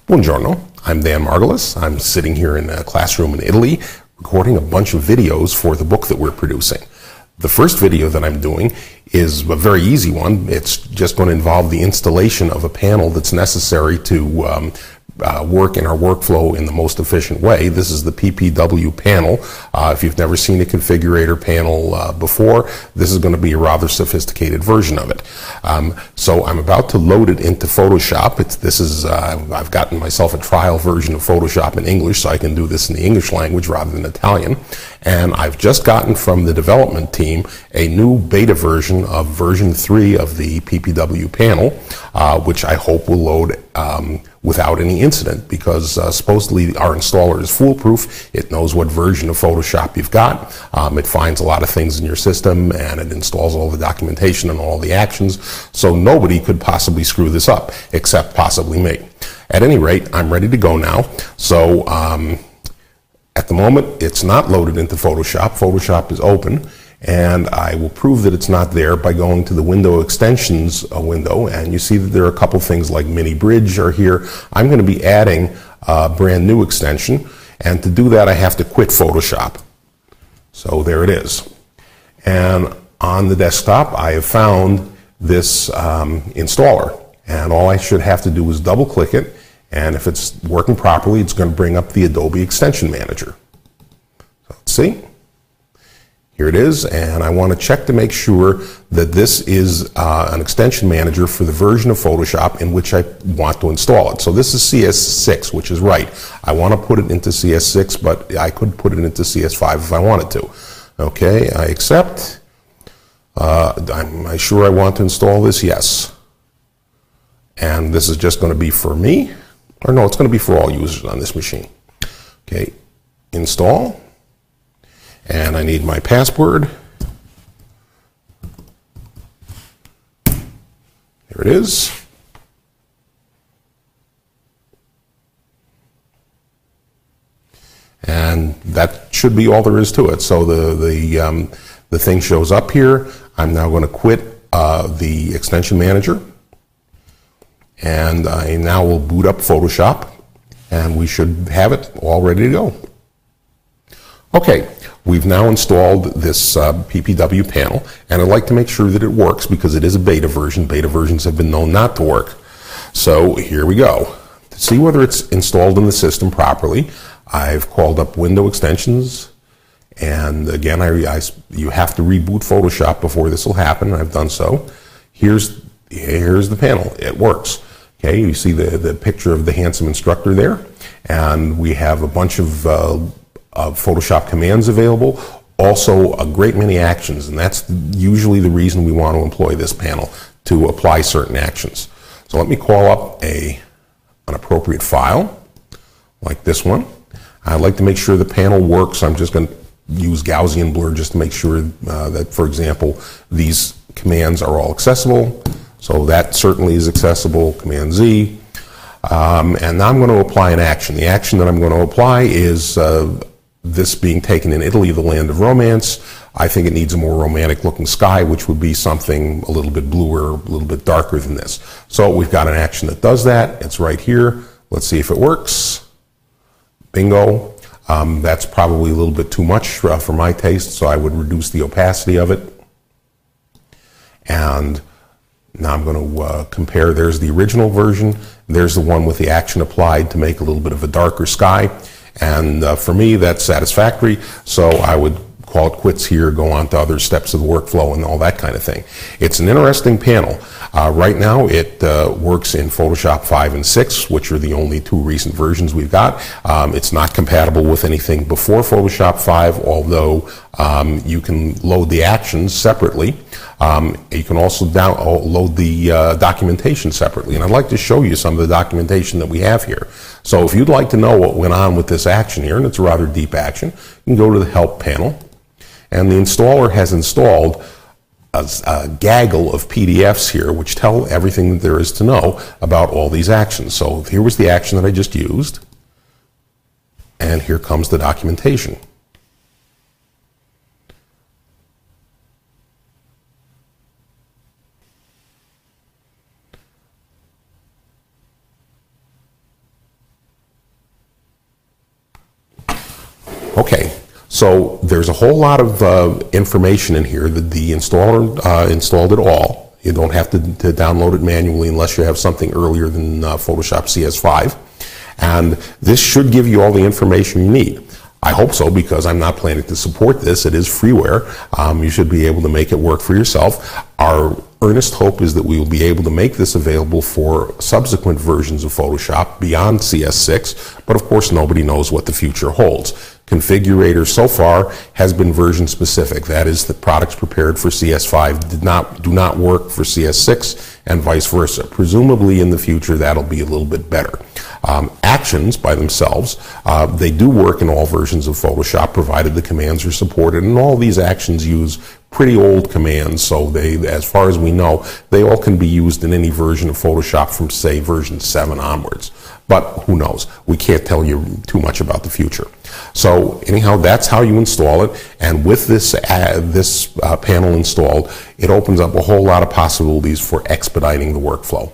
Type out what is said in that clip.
Buongiorno, I'm Dan Margolis. I'm sitting here in a classroom in Italy recording a bunch of videos for the book that we're producing. The first video that I'm doing is a very easy one. It's just going to involve the installation of a panel that's necessary to work in our workflow in the most efficient way. This is the PPW panel. If you've never seen a configurator panel before, this is going to be a rather sophisticated version of it. So I'm about to load it into Photoshop. I've gotten myself a trial version of Photoshop in English, so I can do this in the English language rather than Italian. And I've just gotten from the development team a new beta version of version 3 of the PPW panel, which I hope will load without any incident, because supposedly our installer is foolproof. It knows what version of Photoshop you've got. It finds a lot of things in your system, and it installs all the documentation and all the actions, so nobody could possibly screw this up, except possibly me. At any rate, I'm ready to go now. So at the moment, it's not loaded into Photoshop. Photoshop is open. And I will prove that it's not there by going to the window extensions window, and you see that there are a couple things like mini bridge are here. I'm going to be adding a brand new extension, and to do that I have to quit Photoshop. So there it is. And on the desktop I have found this installer, and all I should have to do is double click it, and if it's working properly it's going to bring up the Adobe Extension Manager. So let's see. Here it is, and I want to check to make sure that this is an extension manager for the version of Photoshop in which I want to install it. So this is CS6, which is right. I want to put it into CS6, but I could put it into CS5 if I wanted to. Okay, I accept. Am I sure I want to install this? Yes. And this is just going to be for me? Or no, it's going to be for all users on this machine. Okay, install. And I need my password. There it is. And that should be all there is to it. So the thing shows up here. I'm now going to quit the extension manager, and I now will boot up Photoshop, and we should have it all ready to go. Okay, we've now installed this PPW panel, and I'd like to make sure that it works because it is a beta version. Beta versions have been known not to work. So here we go. To see whether it's installed in the system properly, I've called up Window Extensions, and again, you have to reboot Photoshop before this will happen. I've done so. Here's the panel. It works. Okay, you see the picture of the handsome instructor there, and we have a bunch of Photoshop commands available, also a great many actions, and that's usually the reason we want to employ this panel, to apply certain actions. So let me call up an appropriate file like this one. I'd like to make sure the panel works. I'm just going to use Gaussian blur just to make sure that, for example, these commands are all accessible. So that certainly is accessible, Command Z. And now I'm going to apply an action. The action that I'm going to apply is this being taken in Italy, the land of romance. I think it needs a more romantic looking sky, which would be something a little bit bluer, a little bit darker than this. So we've got an action that does that. It's right here. Let's see if it works. Bingo. That's probably a little bit too much for my taste, so I would reduce the opacity of it. And now I'm going to compare. There's the original version. There's the one with the action applied to make a little bit of a darker sky. And for me, that's satisfactory, so I would call it quits here, go on to other steps of the workflow and all that kind of thing. It's an interesting panel. Right now it works in Photoshop 5 and 6, which are the only two recent versions we've got. It's not compatible with anything before Photoshop 5, although you can load the actions separately. You can also load the documentation separately, and I'd like to show you some of the documentation that we have here. So if you'd like to know what went on with this action here, and it's a rather deep action, you can go to the Help panel, and the installer has installed a gaggle of PDFs here which tell everything that there is to know about all these actions. So here was the action that I just used, and here comes the documentation. Okay, so there's a whole lot of information in here that the installer installed it all. You don't have to download it manually unless you have something earlier than Photoshop CS5. And this should give you all the information you need. I hope so, because I'm not planning to support this. It is freeware. You should be able to make it work for yourself. Our earnest hope is that we will be able to make this available for subsequent versions of Photoshop beyond CS6, but of course nobody knows what the future holds. Configurator so far has been version specific. That is, the products prepared for CS5 do not work for CS6 and vice versa. Presumably in the future that'll be a little bit better. Actions by themselves, they do work in all versions of Photoshop provided the commands are supported, and all these actions use pretty old commands, so they, as far as we know, they all can be used in any version of Photoshop from, say, version 7 onwards. But who knows? We can't tell you too much about the future. So anyhow, that's how you install it, and with this panel installed, it opens up a whole lot of possibilities for expediting the workflow.